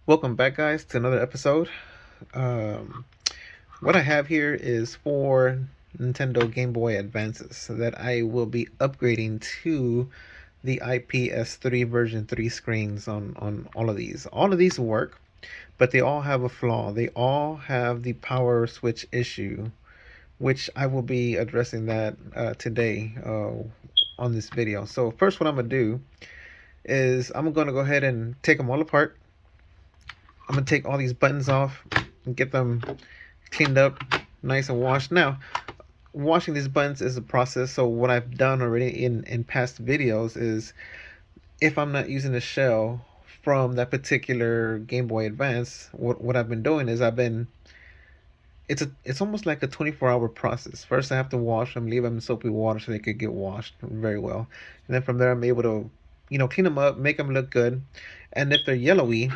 Welcome back, guys, to another episode. Um, what I have here is 4 Nintendo Game Boy Advances that I will be upgrading to the IPS3 version 3 screens on all of these. All of these work, but they all have a flaw. They all have the power switch issue, which I will be addressing that today on this video. So first, what I'm going to do is I'm going to go ahead and take them all apart. I'm gonna take all these buttons off and get them cleaned up, nice and washed. Now, washing these buttons is a process. So what I've done already in past videos is, if I'm not using the shell from that particular Game Boy Advance, what I've been doing is it's almost like a 24-hour process. First, I have to wash them, leave them in soapy water so they could get washed very well, and then from there I'm able to, clean them up, make them look good, and if they're yellowy,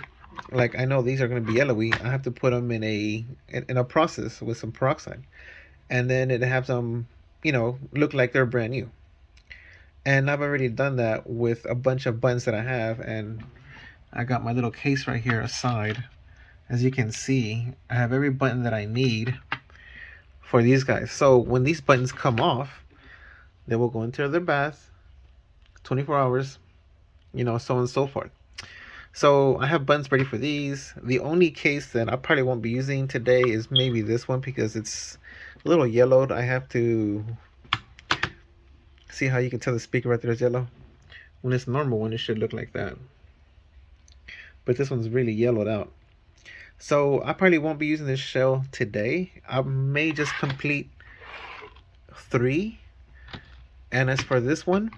like I know these are going to be yellowy, I have to put them in a process with some peroxide, and then it has them, look like they're brand new. And I've already done that with a bunch of buttons that I have, and I got my little case right here aside. As you can see, I have every button that I need for these guys. So when these buttons come off, they will go into their bath, 24 hours, so on and so forth. So I have buttons ready for these. The only case that I probably won't be using today is maybe this one because it's a little yellowed. I have to see how you can tell the speaker right there is yellow. When it's normal one, it should look like that. But this one's really yellowed out. So I probably won't be using this shell today. I may just complete 3. And as for this one,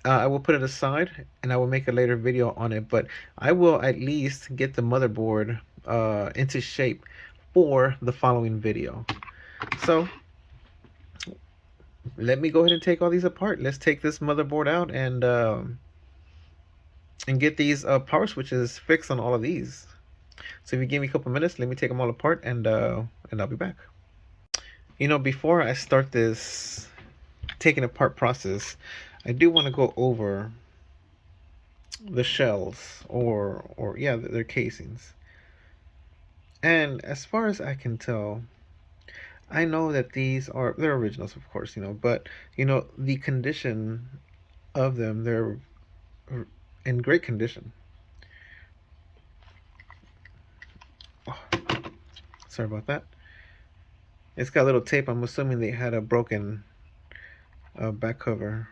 I will put it aside and I will make a later video on it. But I will at least get the motherboard into shape for the following video. So let me go ahead and take all these apart. Let's take this motherboard out and get these power switches fixed on all of these. So if you give me a couple minutes, let me take them all apart and I'll be back. Before I start this taking apart process, I do want to go over the shells or yeah, their casings. And as far as I can tell, I know that they're originals, of course, but the condition of them, they're in great condition. Oh, sorry about that. It's got a little tape. I'm assuming they had a broken back cover.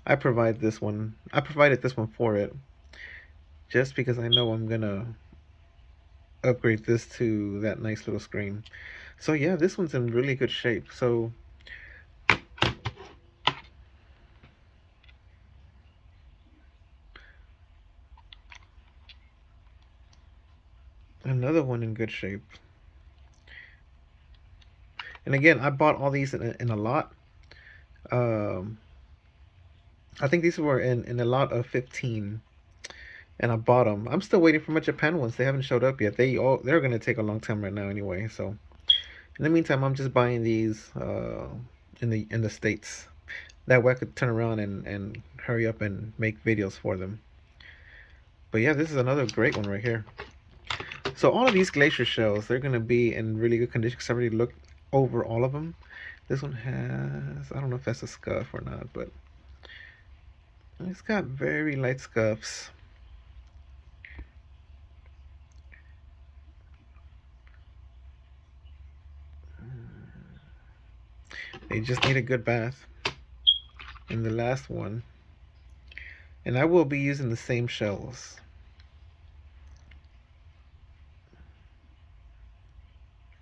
I provided this one for it just because I know I'm gonna upgrade this to that nice little screen. So yeah, this one's in really good shape. So another one in good shape. And again, I bought all these in a lot. I think these were in a lot of 15, and I bought them. I'm still waiting for my Japan ones. They haven't showed up yet. They're gonna take a long time right now anyway. So in the meantime, I'm just buying these in the States. That way I could turn around and hurry up and make videos for them. But yeah, this is another great one right here. So all of these glacier shells, they're gonna be in really good condition because I already looked over all of them. This one has, I don't know if that's a scuff or not, but it's got very light scuffs. They just need a good bath. And the last one, and I will be using the same shells.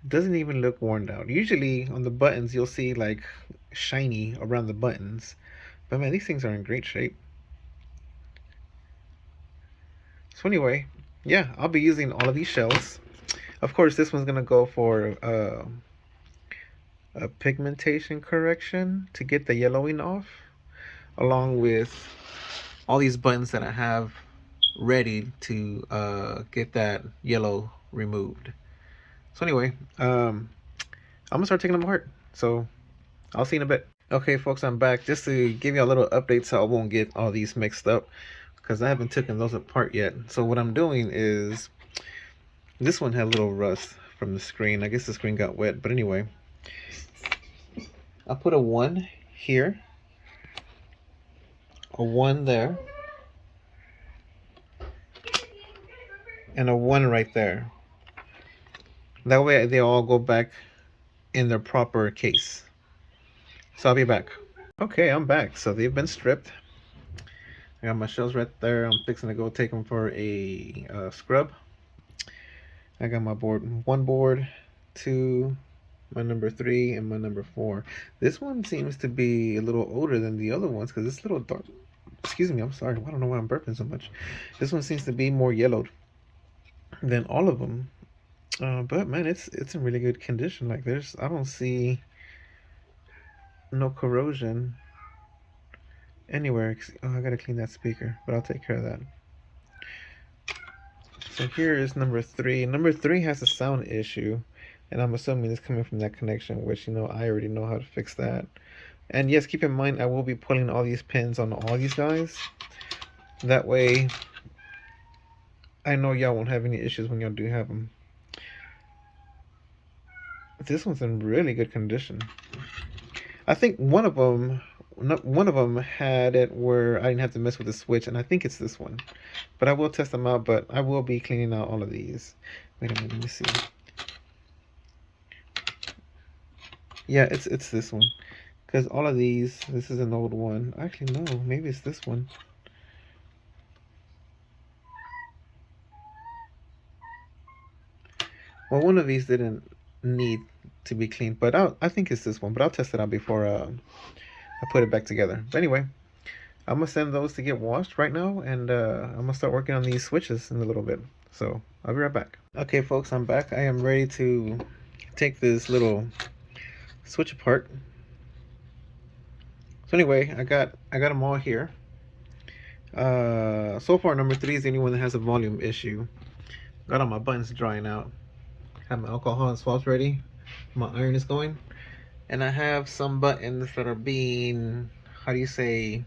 Doesn't even look worn out. Usually on the buttons you'll see like shiny around the buttons, but man, these things are in great shape. So anyway, yeah, I'll be using all of these shells. Of course, this one's gonna go for a pigmentation correction to get the yellowing off, along with all these buttons that I have ready to get that yellow removed. So anyway, I'm gonna start taking them apart. So I'll see you in a bit. Okay, folks, I'm back just to give you a little update so I won't get all these mixed up, because I haven't taken those apart yet. So what I'm doing is, this one had a little rust from the screen. I guess the screen got wet, but anyway, I'll put a 1 here, a 1 there, and a 1 right there. That way they all go back in their proper case. So I'll be back. Okay, I'm back. So they've been stripped. I got my shells right there. I'm fixing to go take them for a scrub. I got my board, 1 board, 2, my number 3, and my number 4. This one seems to be a little older than the other ones because it's a little dark. Excuse me, I'm sorry. I don't know why I'm burping so much. This one seems to be more yellowed than all of them. But man, it's in really good condition. Like I don't see no corrosion anywhere. Oh, I gotta clean that speaker, but I'll take care of that. So here is number 3. Number 3 has a sound issue, and I'm assuming it's coming from that connection, which, you know, I already know how to fix that. And yes, keep in mind, I will be pulling all these pins on all these guys. That way, I know y'all won't have any issues when y'all do have them. This one's in really good condition. I think one of them had it where I didn't have to mess with the switch, and I think it's this one. But I will test them out, but I will be cleaning out all of these. Wait a minute, let me see. Yeah, it's this one. Because all of these, this is an old one. Actually, no, maybe it's this one. Well, one of these didn't need to be cleaned, but I think it's this one. But I'll test it out before I put it back together. But anyway, I'm gonna send those to get washed right now, and I'm gonna start working on these switches in a little bit. So I'll be right back. Okay, folks, I'm back. I am ready to take this little switch apart. So anyway, I got them all here. So far, number 3 is the only one that has a volume issue. Got all my buttons drying out. Have my alcohol and swabs ready. My iron is going, and I have some buttons that are being, how do you say,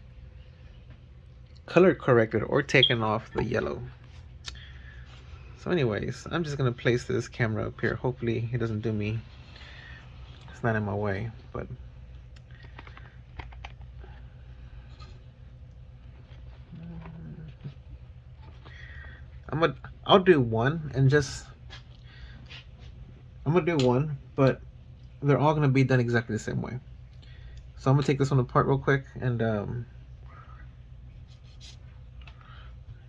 color corrected or taken off the yellow. So anyways, I'm just gonna place this camera up here. Hopefully it doesn't do me. It's not in my way, but I'll do one and just I'm gonna do one, but they're all gonna be done exactly the same way. So I'm gonna take this one apart real quick and let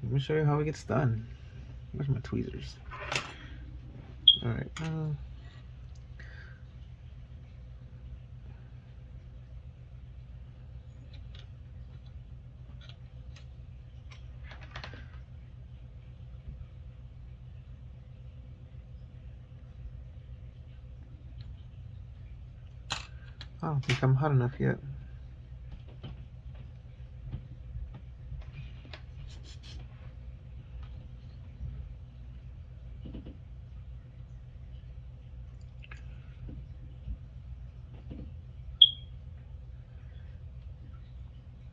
me show you how it gets done. Where's my tweezers? All right. I don't think I'm hot enough yet.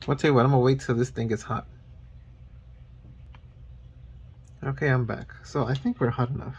I'll tell you what, I'm gonna wait till this thing gets hot. Okay, I'm back. So I think we're hot enough.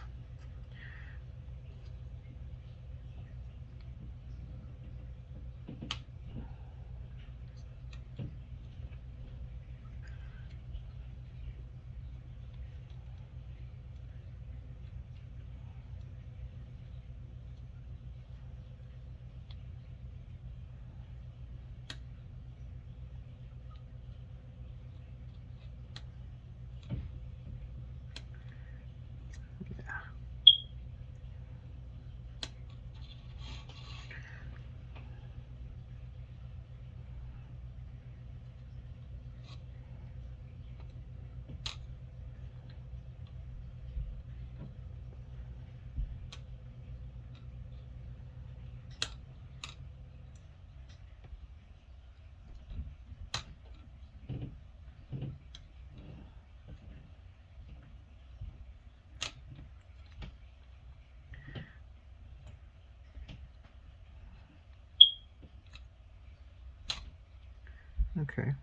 Okay.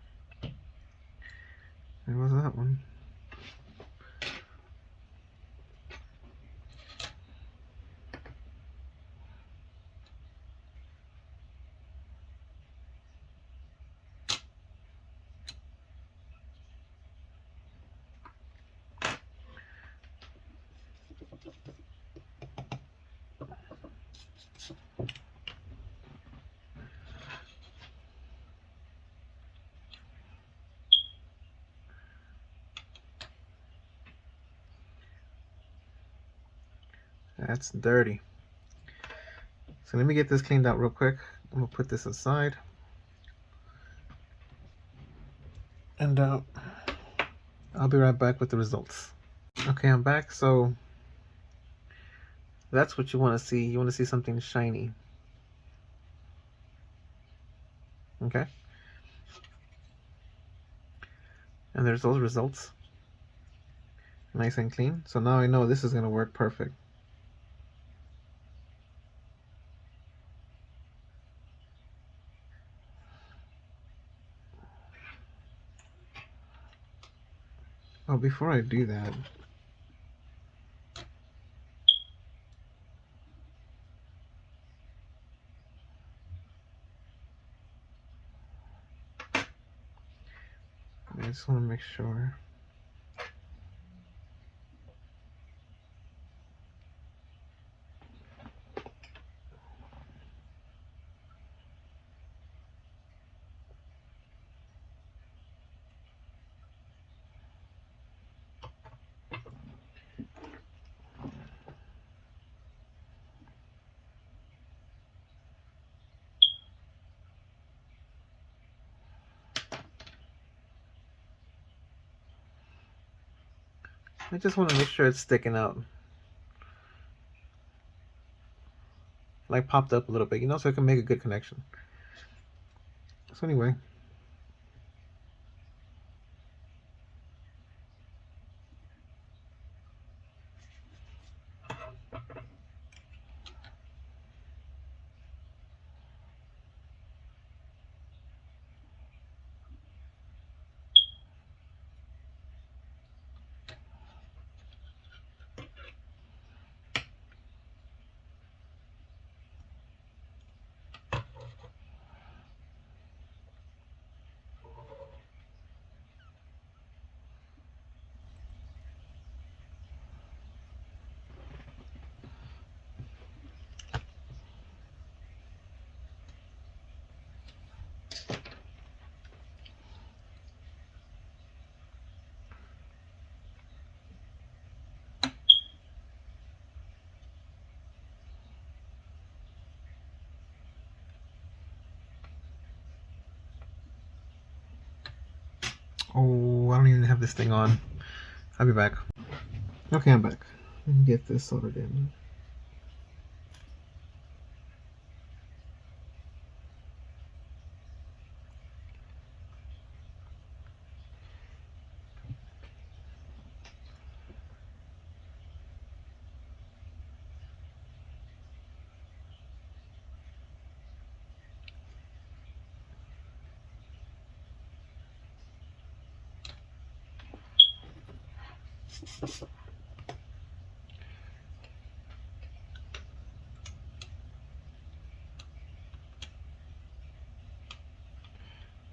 There was that one. That's dirty. So let me get this cleaned out real quick. I'm gonna put this aside. And I'll be right back with the results. Okay, I'm back. So that's what you want to see. You want to see something shiny. Okay. And there's those results. Nice and clean. So now I know this is going to work perfect. Oh, before I do that, I just want to make sure. I just want to make sure it's sticking out. Like popped up a little bit, you know, so I can make a good connection. So anyway. Oh, I don't even have this thing on. I'll be back. Okay, I'm back. Let me get this soldered in.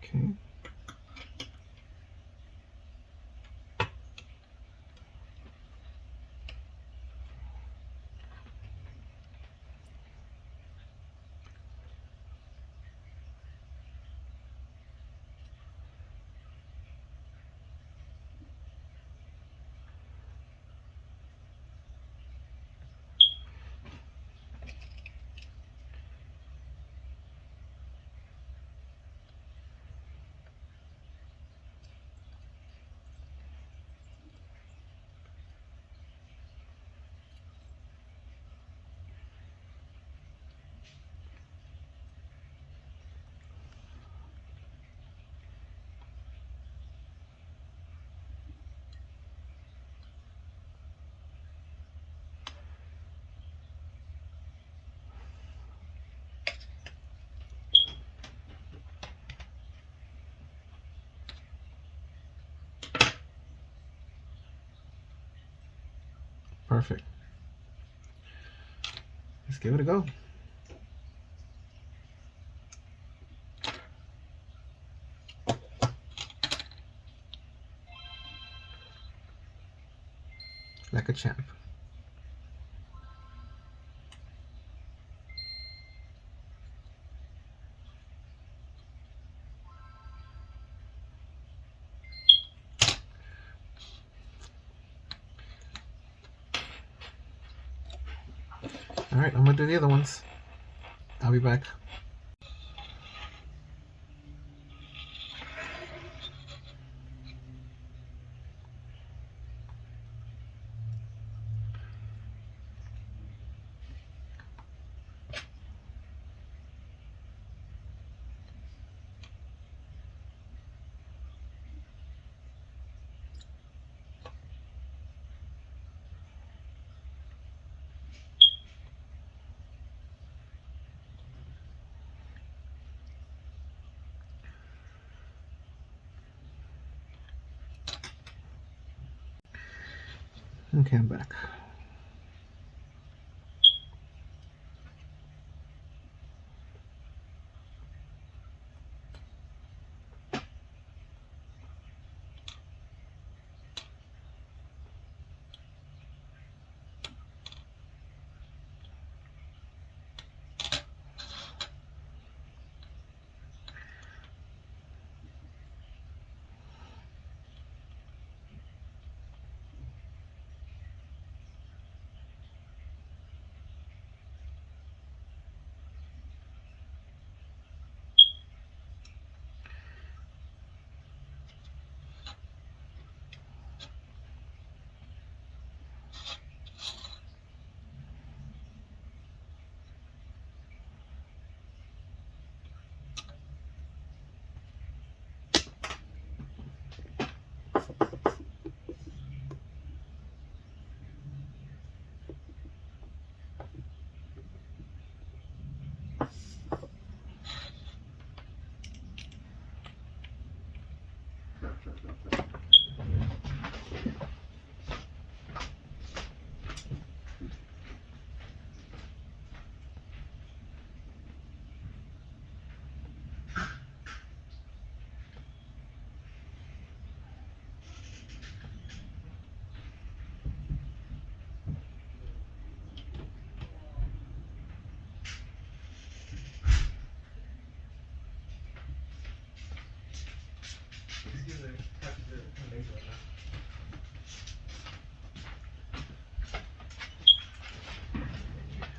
Okay. Perfect. Let's give it a go. Like a champ. Alright, I'm gonna do the other ones. I'll be back. Okay, I'm back.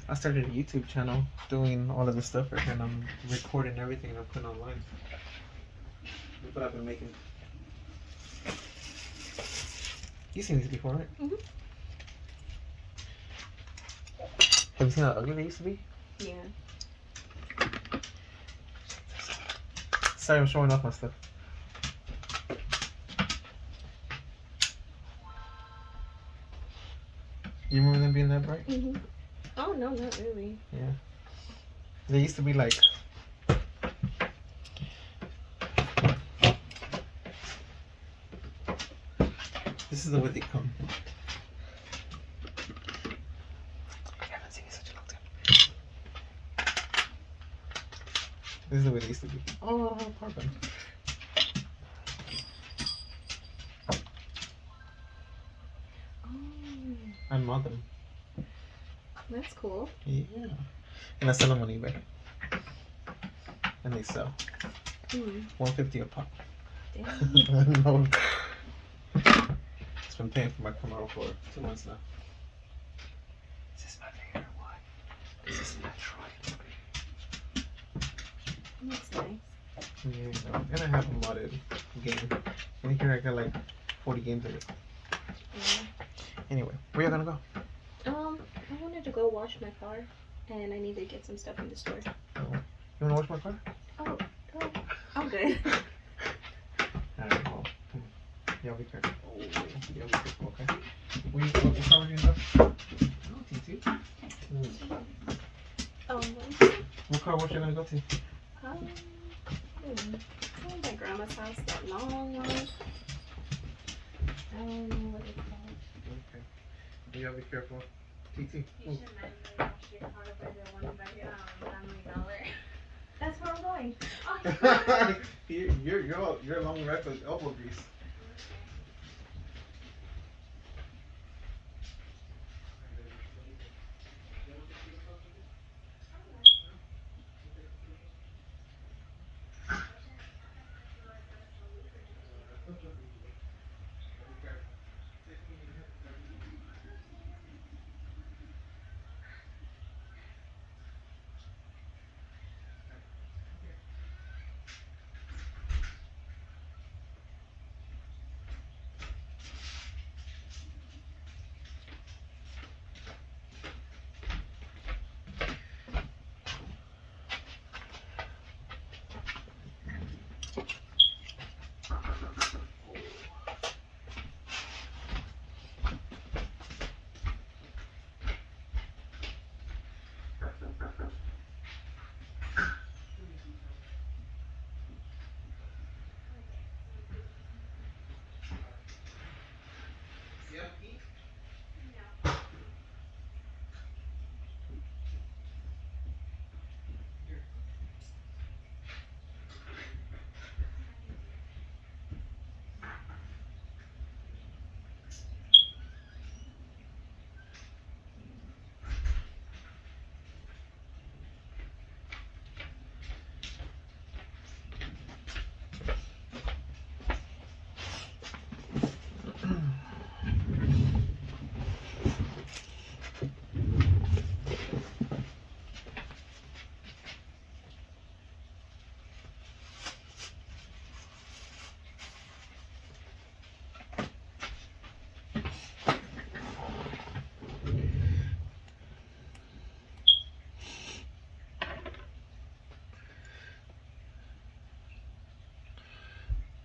I started a YouTube channel doing all of this stuff right here, and I'm recording everything and I'm putting online. Look what I've been making. You've seen these before, right? Mm-hmm. Have you seen how ugly they used to be? Yeah. Sorry, I'm showing off my stuff. You remember them being that bright? Mm-hmm. Oh, no, not really. Yeah. They used to be like... This is the way they come. I haven't seen it in such a long time. This is the way they used to be. Oh, pardon. I mod them. That's cool. Yeah. And I sell them on eBay. And they sell. $150 a pop. Damn. No. It's been paying for my Camaro for 2 months now. This is my favorite one. This is Metroid. That's nice. Yeah, and I have a modded game. And here I got like 40 games of it. Yeah. Anyway, where you gonna go? I wanted to go wash my car, and I need to get some stuff in the store. Oh. You wanna wash my car? Oh, I'm good. Alright, well, y'all be careful. Oh, y'all be careful, okay? What car were you gonna go? Oh, T2. What car wash you gonna go to? My grandma's house, that long one. I don't know what it's called. Okay. You gotta be careful. TT. You should manually wash your car by the one by Family Dollar. That's where I'm going. Oh, You're a long rack of elbow grease.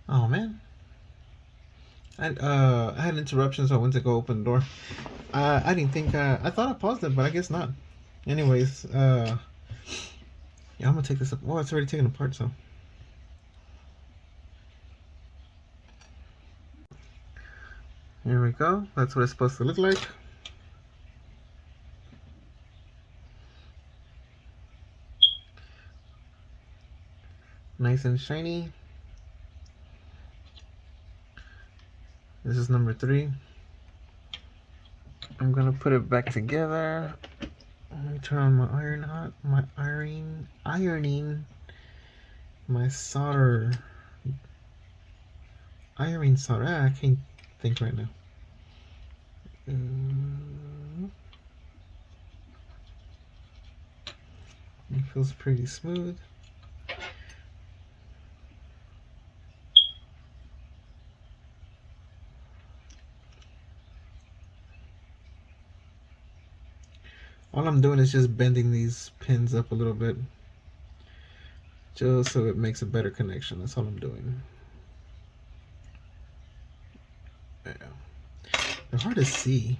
Oh man. I had interruptions, so I went to go open the door. I didn't think I thought I paused it, but I guess not. Anyways, yeah, I'm gonna take this up. Well, it's already taken apart, so. Here we go. That's what it's supposed to look like. Nice and shiny. This is number 3. I'm gonna put it back together. Let me turn on my ironing, my solder, ironing solder. I can't think right now. It feels pretty smooth. All I'm doing is just bending these pins up a little bit, just so it makes a better connection. That's all I'm doing. Yeah. They're hard to see.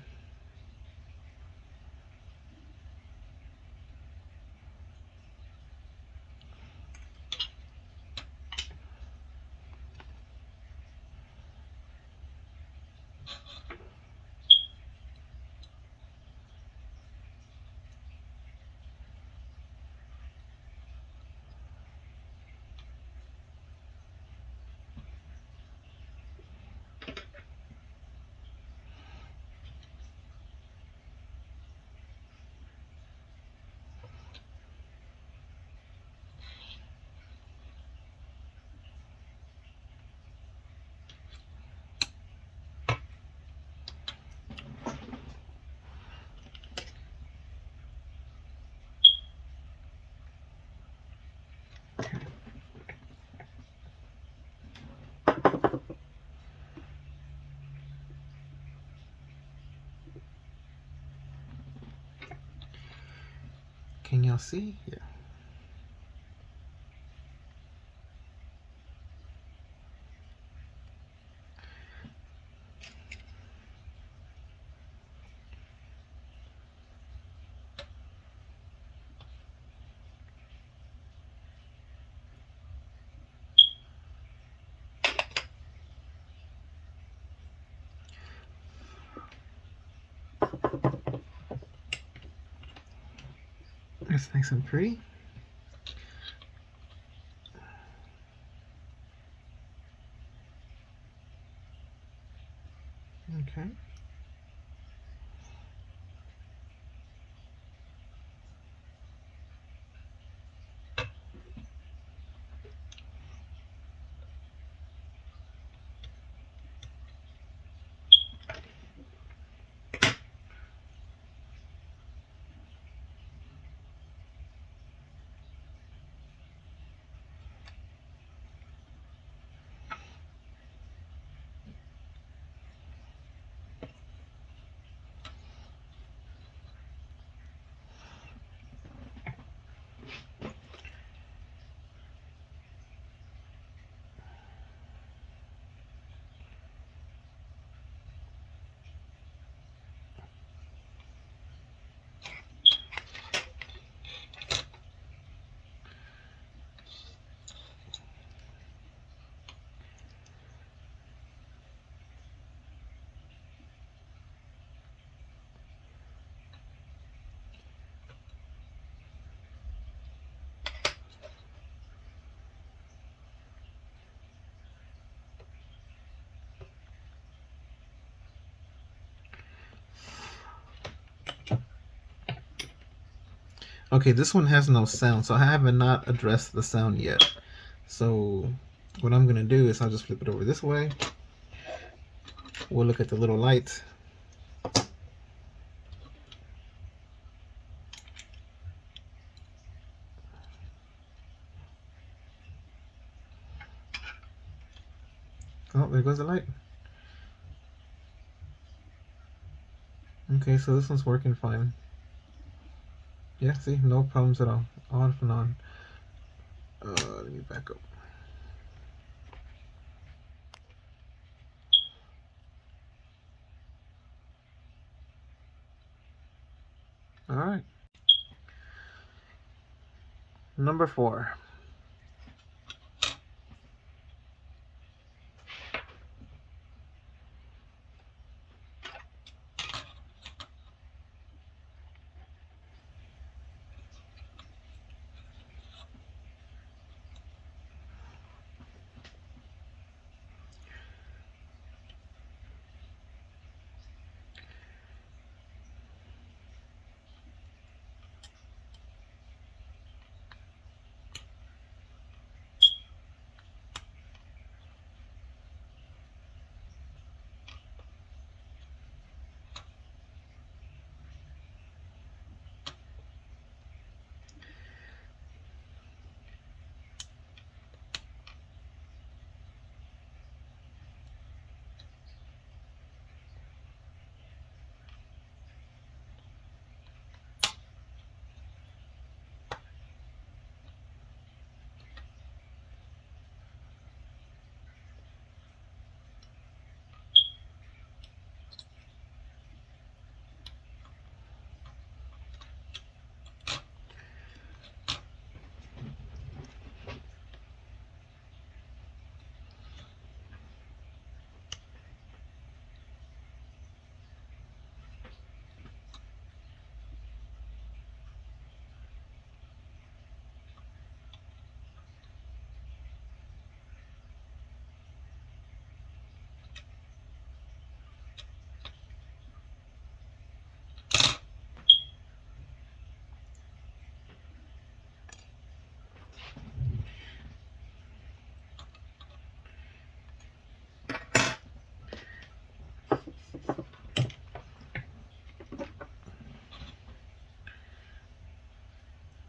Can y'all see? Yeah. That's nice and pretty. Okay. Okay, this one has no sound, so I have not addressed the sound yet. So what I'm gonna do is I'll just flip it over this way. We'll look at the little light. Oh, there goes the light. Okay, so this one's working fine. Yeah, see, no problems at all. Off and on. Let me back up. All right. Number 4.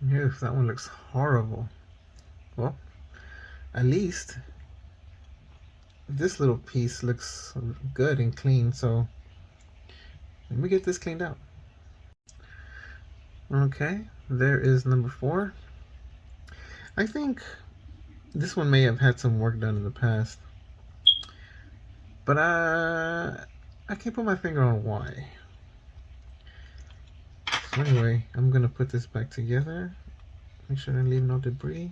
Yes, that one looks horrible. Well, at least this little piece looks good and clean, so let me get this cleaned out. Okay, there is number 4. I think this one may have had some work done in the past, but I can't put my finger on why. So anyway, I'm gonna put this back together. Make sure I leave no debris.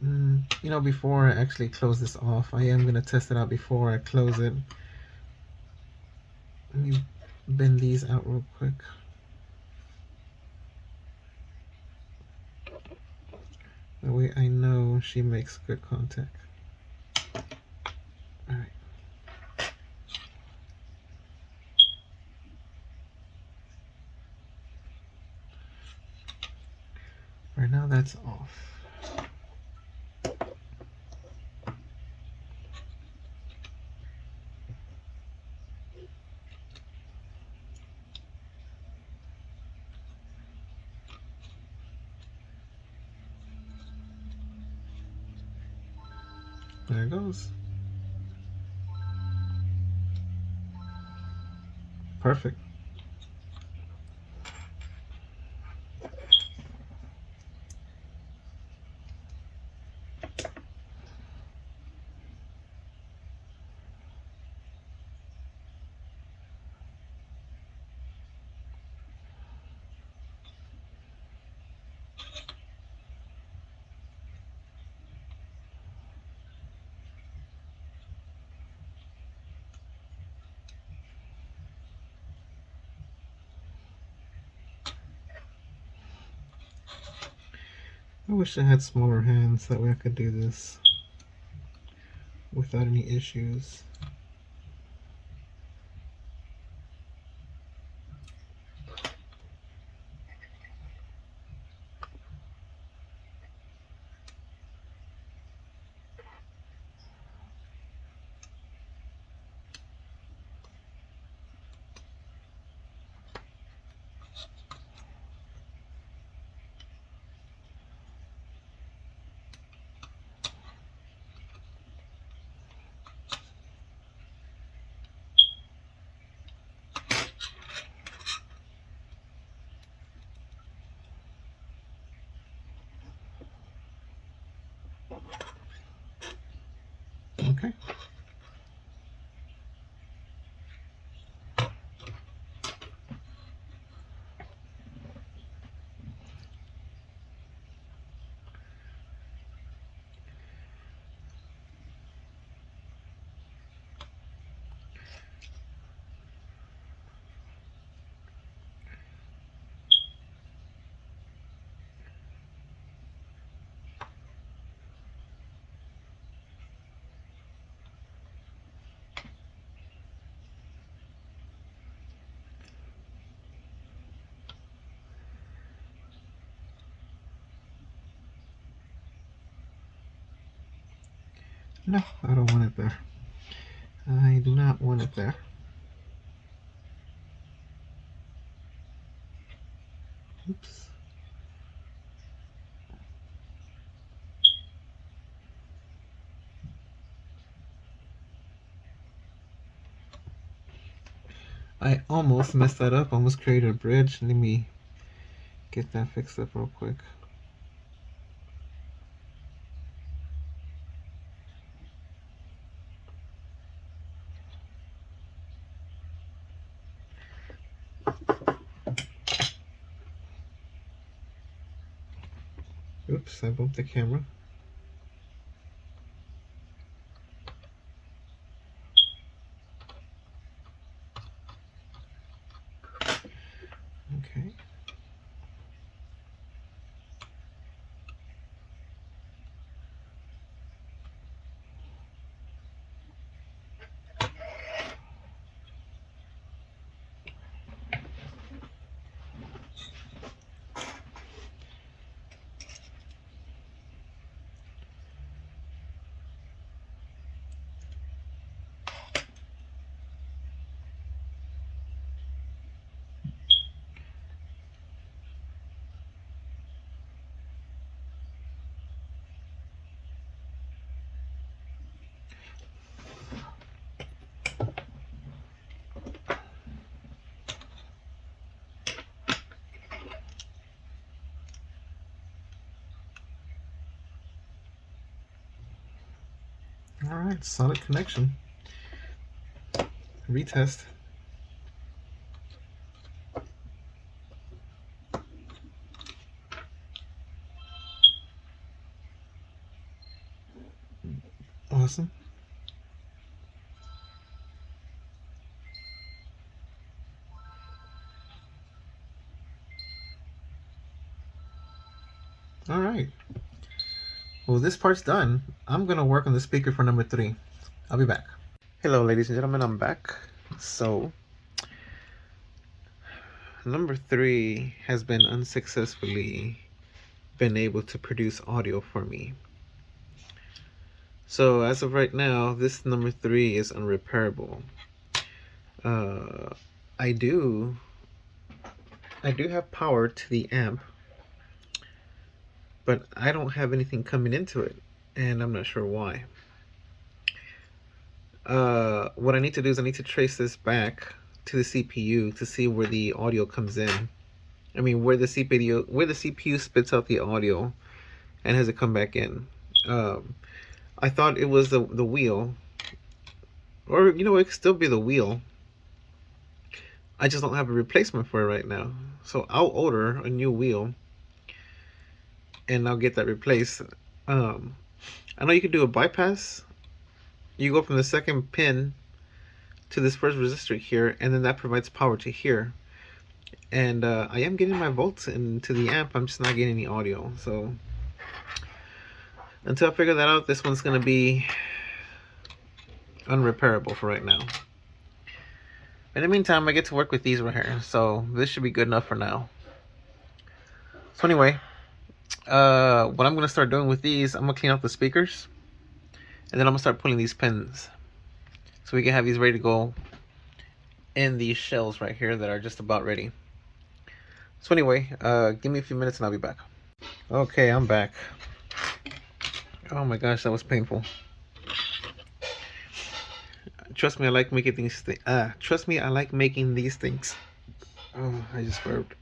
You know, before I actually close this off, I am gonna test it out before I close it. Let me bend these out real quick. That way I know she makes good contact. Alright. Right now that's off. There it goes. Perfect. I wish I had smaller hands, that way I could do this without any issues. Okay. No, I don't want it there. I do not want it there. Oops. I almost messed that up. Almost created a bridge. Let me get that fixed up real quick. Oops, I bumped the camera. Okay. All right, solid connection. Retest. Awesome. All right. Well, this part's done. I'm gonna work on the speaker for number 3. I'll be back. Hello, ladies and gentlemen, I'm back. So, number 3 has been unsuccessfully been able to produce audio for me. So, as of right now, this number 3 is unrepairable. I do have power to the amp, but I don't have anything coming into it, and I'm not sure why. What I need to do is I need to trace this back to the CPU to see where the audio comes in. I mean, where the CPU spits out the audio and has it come back in. I thought it was the wheel, or it could still be the wheel. I just don't have a replacement for it right now, so I'll order a new wheel and I'll get that replaced. I know you can do a bypass. You go from the second pin to this first resistor here, and then that provides power to here. And I am getting my volts into the amp. I'm just not getting any audio. So until I figure that out, this one's gonna be unrepairable for right now. In the meantime, I get to work with these right here, so this should be good enough for now. So anyway, what I'm gonna start doing with these, I'm gonna clean out the speakers, and then I'm gonna start pulling these pins so we can have these ready to go in these shells right here that are just about ready. So anyway, give me a few minutes and I'll be back. Okay, I'm back. Oh my gosh, that was painful. Trust me, I like making these things. Trust me, I like making these things. Oh, I just burped.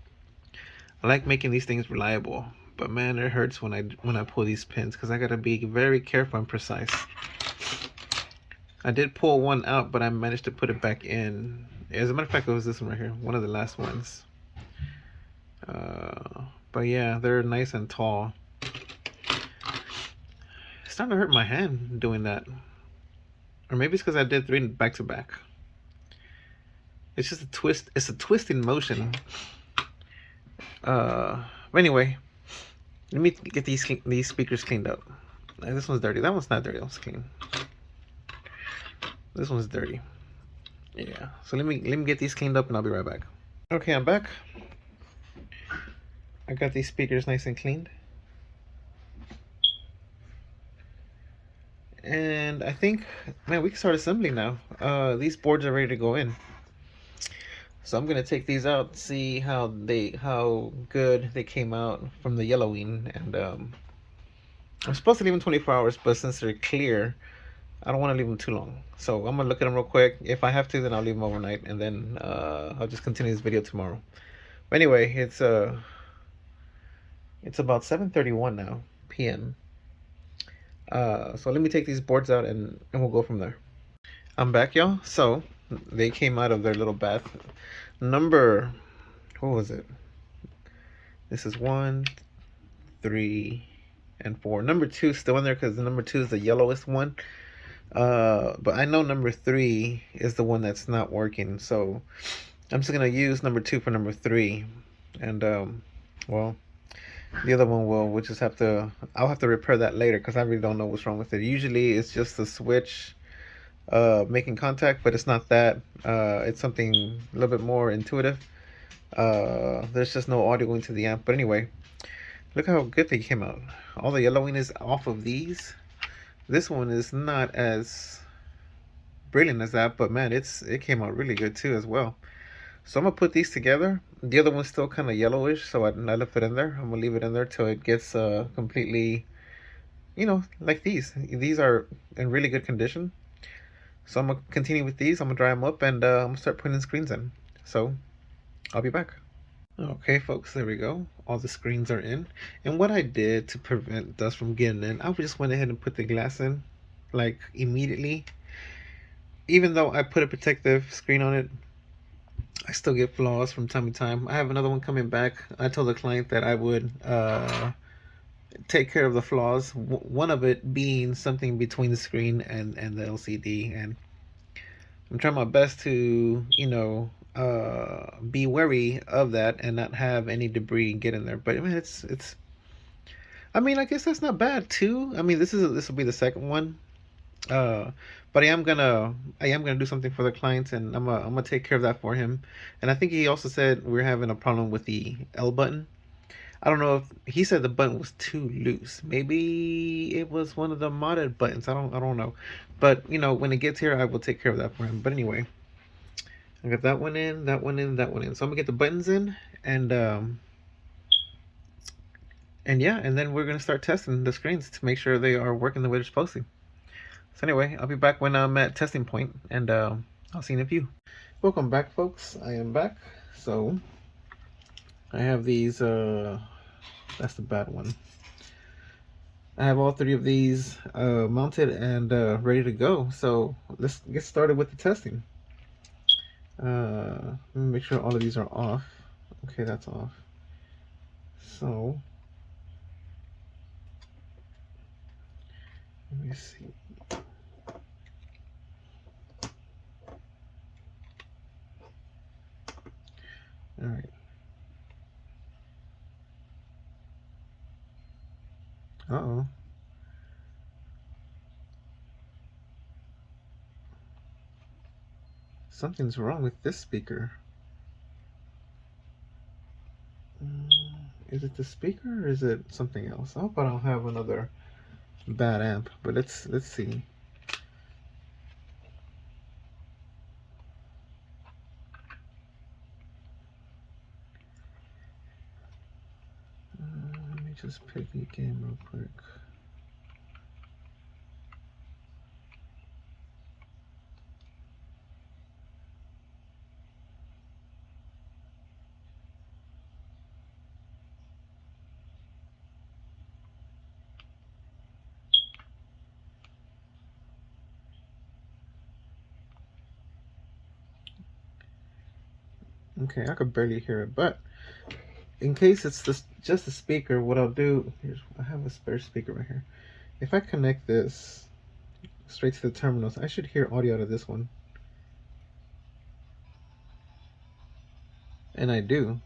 I like making these things reliable, but man, it hurts when I pull these pins because I gotta be very careful and precise. I did pull one out, but I managed to put it back in. As a matter of fact, it was this one right here, one of the last ones. But yeah, they're nice and tall. It's starting to hurt my hand doing that. Or maybe it's because I did 3 back to back. It's just a twist. It's a twisting motion. But anyway, let me get these speakers cleaned up. This one's dirty. That one's not dirty. That one's clean. This one's dirty. Yeah. So let me get these cleaned up and I'll be right back. Okay, I'm back. I got these speakers nice and cleaned. And I think, man, we can start assembling now. These boards are ready to go in. So I'm gonna take these out, see how good they came out from the yellowing, and I'm supposed to leave them 24 hours, but since they're clear, I don't want to leave them too long. So I'm gonna look at them real quick. If I have to, then I'll leave them overnight, and then I'll just continue this video tomorrow. But anyway, it's about 7:31 now p.m. So let me take these boards out and we'll go from there. I'm back, y'all. So they came out of their little bath. What was it? This is 1, 3, and 4. Number 2 is still in there because the number 2 is the yellowest one. But I know number 3 is the one that's not working. So I'm just gonna use number 2 for number 3, and well, the other one we'll just have to. I'll have to repair that later because I really don't know what's wrong with it. Usually it's just the switch making contact, but it's not that. It's something a little bit more intuitive. There's just no audio going to the amp. But anyway, look how good they came out. All the yellowing is off of these. This one is not as brilliant as that, but man, it came out really good too as well. So I'm gonna put these together. The other one's still kind of yellowish, so I left it in there. I'm gonna leave it in there till it gets completely, like these. These are in really good condition. So I'm gonna continue with these. I'm gonna dry them up, and I'm gonna start putting screens in. So I'll be back. Okay, folks, there we go. All the screens are in. And what I did to prevent dust from getting in, I just went ahead and put the glass in, like, immediately. Even though I put a protective screen on it, I still get flaws from time to time. I have another one coming back. I told the client that I would take care of the flaws. One of it being something between the screen and the LCD. And I'm trying my best to, be wary of that and not have any debris get in there. But I mean, it's I mean, I guess that's not bad too. I mean, this will be the second one. Uh, but I am gonna do something for the clients, and I'm gonna take care of that for him. And I think he also said we're having a problem with the L button. I don't know if he said the button was too loose. Maybe it was one of the modded buttons. I don't know. But when it gets here, I will take care of that for him. But anyway, I got that one in, that one in, that one in. So I'm gonna get the buttons in, and yeah, and then we're gonna start testing the screens to make sure they are working the way they're supposed to. So anyway, I'll be back when I'm at testing point, and I'll see you in a few. Welcome back, folks. I am back. So I have these. That's the bad one. I have all three of these mounted and ready to go. So let's get started with the testing. Let me make sure all of these are off. Okay, that's off. So let me see. All right. Uh-oh. Something's wrong with this speaker. Is it the speaker or is it something else? I hope I don't have another bad amp, but let's see. Let me just pick the game real quick. Okay, I could barely hear it, but in case it's just a speaker, what I'll do, I have a spare speaker right here. If I connect this straight to the terminals, I should hear audio out of this one. And I do.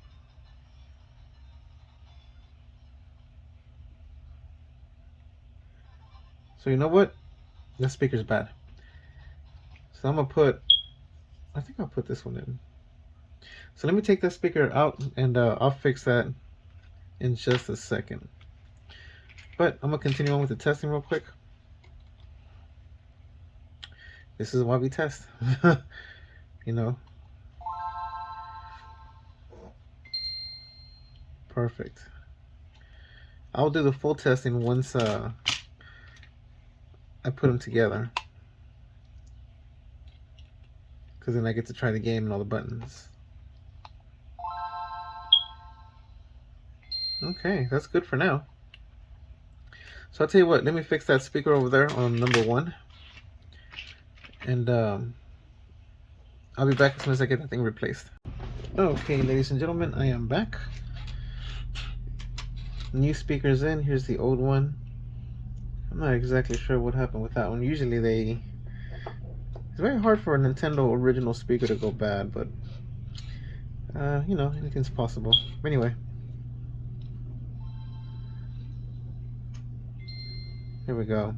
So you know what? That speaker's bad. So I think I'll put this one in. So let me take that speaker out and I'll fix that in just a second. But I'm gonna continue on with the testing real quick. This is why we test. You know. Perfect. I'll do the full testing once I put them together. Because then I get to try the game and all the buttons. Okay, that's good for now. So I'll tell you what, let me fix that speaker over there on number 1. And I'll be back as soon as I get that thing replaced. Okay, ladies and gentlemen, I am back. New speakers in. Here's the old one. I'm not exactly sure what happened with that one. Usually it's very hard for a Nintendo original speaker to go bad, but anything's possible. Anyway, here we go.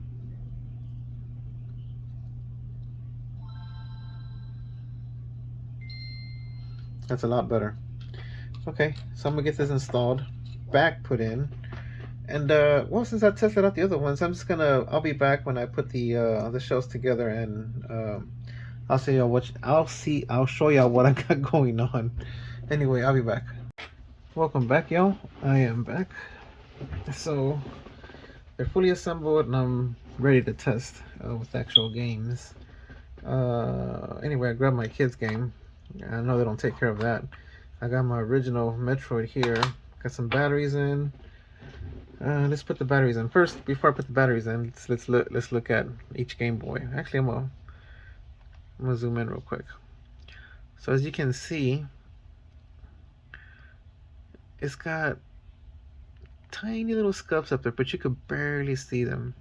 That's a lot better. Okay, so I'm gonna get this installed, back put in, and well, since I tested out the other ones, I'll be back when I put the shelves together, and I'll show y'all what I got going on. Anyway, I'll be back. Welcome back, y'all. I am back. So they're fully assembled, and I'm ready to test with actual games. Anyway, I grabbed my kids' game. I know they don't take care of that. I got my original Metroid here. Got some batteries in. Let's put the batteries in first. Before I put the batteries in, let's look at each Game Boy. Actually, I'm gonna zoom in real quick. So as you can see, it's got tiny little scuffs up there, but you could barely see them.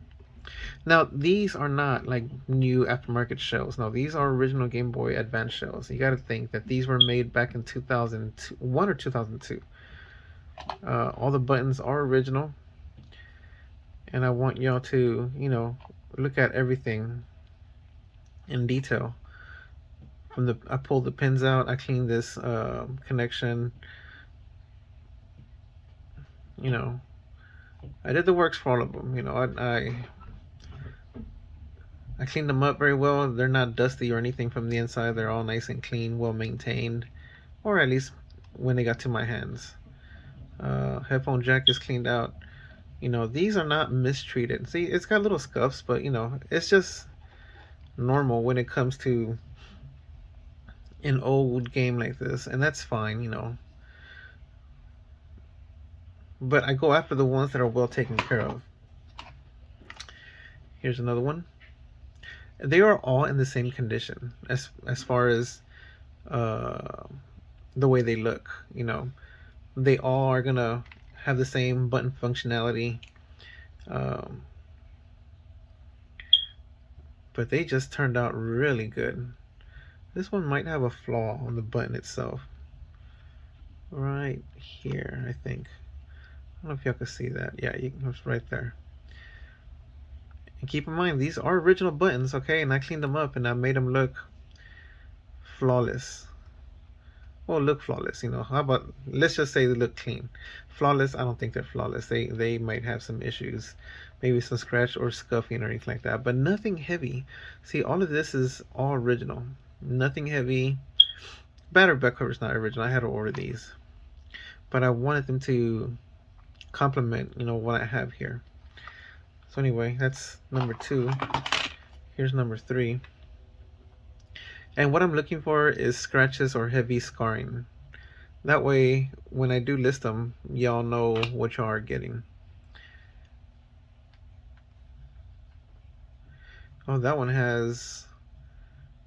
Now, these are not like new aftermarket shells. No, these are original Game Boy Advance shells. You got to think that these were made back in 2001 or 2002. All the buttons are original. and I want y'all to, look at everything in detail. I pulled the pins out. I cleaned this connection. You know, I did the works for all of them. I cleaned them up very well. They're not dusty or anything from the inside. They're all nice and clean, well maintained, or at least when they got to my hands. Headphone jack is cleaned out. These are not mistreated. See, it's got little scuffs, but it's just normal when it comes to an old game like this, and that's fine. But I go after the ones that are well taken care of. Here's another one. They are all in the same condition as far as the way they look. They all are gonna have the same button functionality, um, but they just turned out really good. This one might have a flaw on the button itself, right here, I think. I don't know if y'all can see that. Yeah, it's right there. And keep in mind, these are original buttons, okay? And I cleaned them up and I made them look flawless. Well, look flawless, How about, let's just say they look clean. Flawless, I don't think they're flawless. They might have some issues. Maybe some scratch or scuffing or anything like that. But nothing heavy. See, all of this is all original. Nothing heavy. Battery back cover is not original. I had to order these. But I wanted them to complement, what I have here. So anyway, that's number 2. Here's number 3. And what I'm looking for is scratches or heavy scarring. That way, when I do list them, y'all know what y'all are getting. Oh, that one has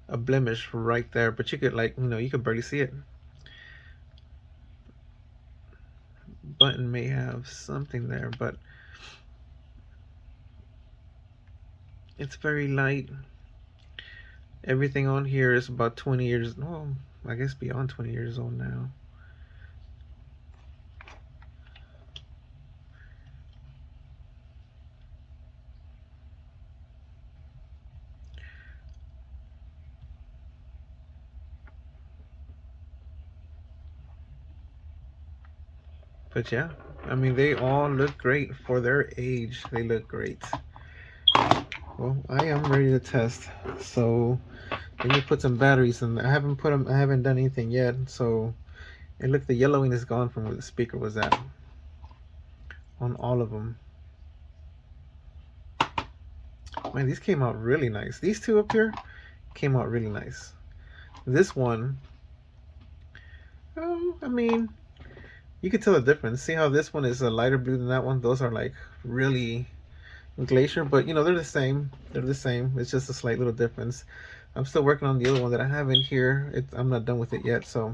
a blemish right there, but you could you could barely see it. Button may have something there, but it's very light. Everything on here is about 20 years, well, I guess beyond 20 years old now. But yeah, I mean, they all look great for their age. They look great. Well, I am ready to test. So let me put some batteries in. I haven't done anything yet. So, and look, the yellowing is gone from where the speaker was at on all of them. Man, these came out really nice. These two up here came out really nice. This one, oh, I mean, you can tell the difference. See how this one is a lighter blue than that one? Those are like really glacier, but they're the same. They're the same. It's just a slight little difference. I'm still working on the other one that I have in here. I'm not done with it yet, so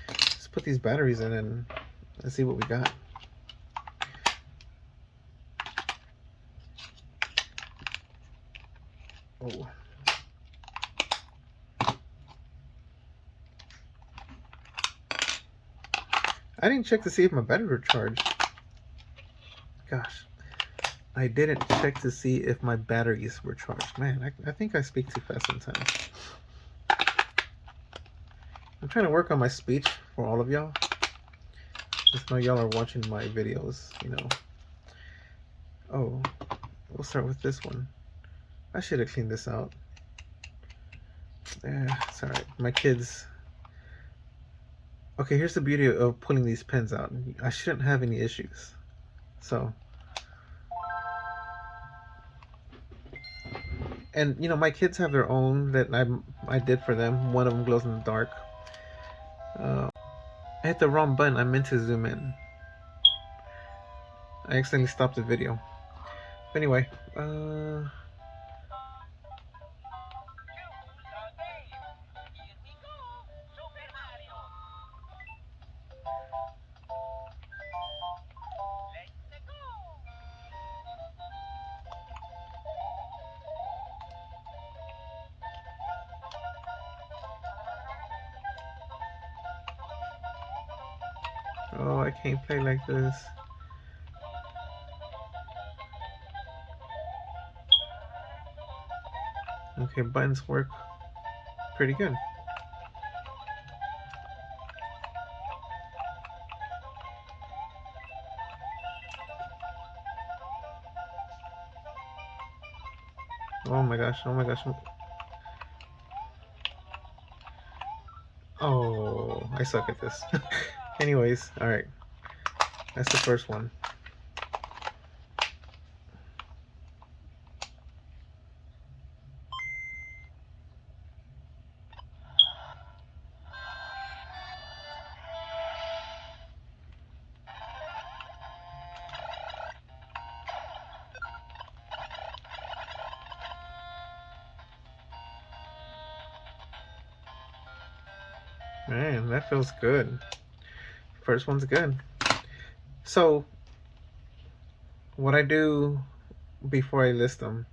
let's put these batteries in and let's see what we got. Oh. I didn't check to see if my battery were charged. Gosh. I didn't check to see if my batteries were charged. Man, I think I speak too fast sometimes. I'm trying to work on my speech for all of y'all. Just know y'all are watching my videos, Oh, we'll start with this one. I should have cleaned this out. It's alright. My kids... Okay, here's the beauty of pulling these pins out. I shouldn't have any issues. So... And my kids have their own that I did for them. One of them glows in the dark. I hit the wrong button. I meant to zoom in. I accidentally stopped the video. But anyway, oh, I can't play like this. Okay, buttons work pretty good. Oh my gosh, oh my gosh. Oh, I suck at this. Anyways, alright. That's the first one. Man, that feels good. First one's good. So, what I do before I list them,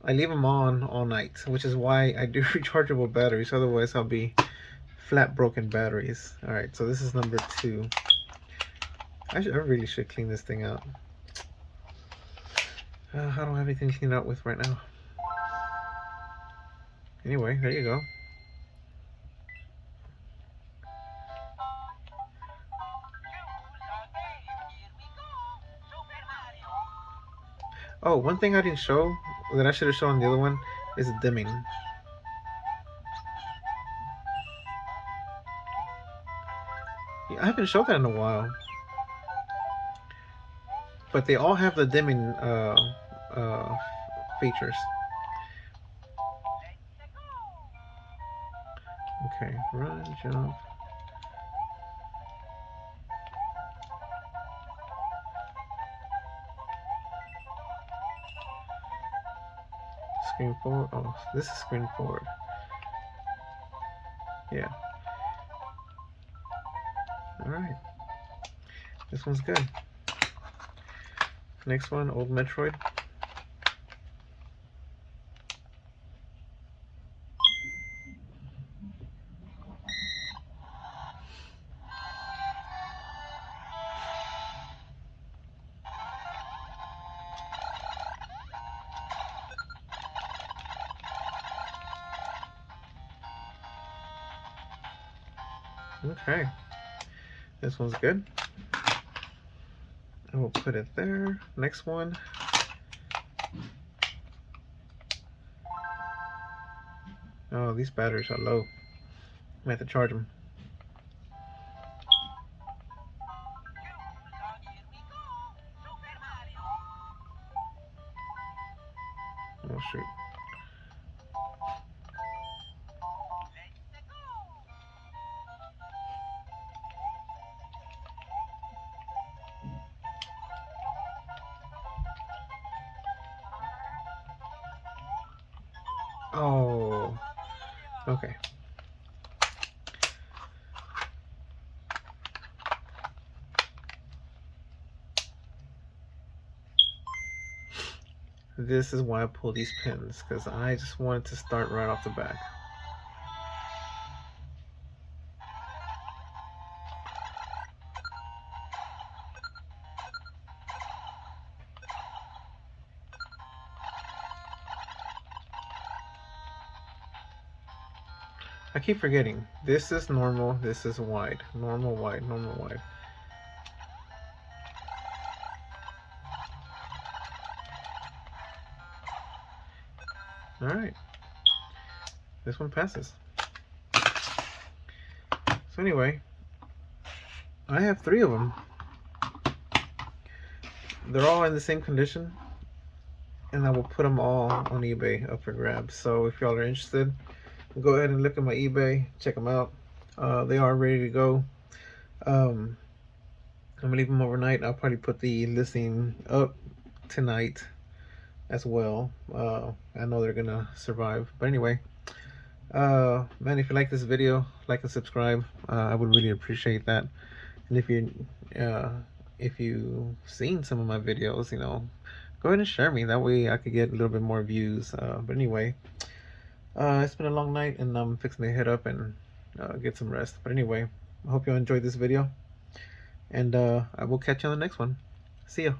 I leave them on all night, which is why I do rechargeable batteries. Otherwise, I'll be flat broken batteries. All right, so this is number 2. I really should clean this thing out. I don't have anything to clean out with right now. Anyway, there you go. Oh, one thing I didn't show that I should have shown on the other one is dimming. Yeah, I haven't showed that in a while. But they all have the dimming features. Okay, run, jump. Screen forward. Oh, this is screen forward. Yeah. Alright. This one's good. Next one, old Metroid. Okay. This one's good. I will put it there. Next one. Oh, these batteries are low. I have to charge them. Oh shoot. Oh. Okay. This is why I pull these pins, because I just wanted to start right off the bat. I keep forgetting. This is normal, this is wide. Normal, wide, normal, wide. Alright. This one passes. So anyway, I have 3 of them. They're all in the same condition. And I will put them all on eBay up for grabs. So if y'all are interested, go ahead and look at my eBay, check them out. They are ready to go. I'm gonna leave them overnight. I'll probably put the listing up tonight as well. I know they're gonna survive. But anyway, man, if you like this video, like and subscribe. I would really appreciate that. And if you've seen some of my videos, you know, go ahead and share me. That way I could get a little bit more views. But anyway, it's been a long night and I'm fixing to head up and get some rest. But anyway, I hope you enjoyed this video. And I will catch you on the next one. See ya.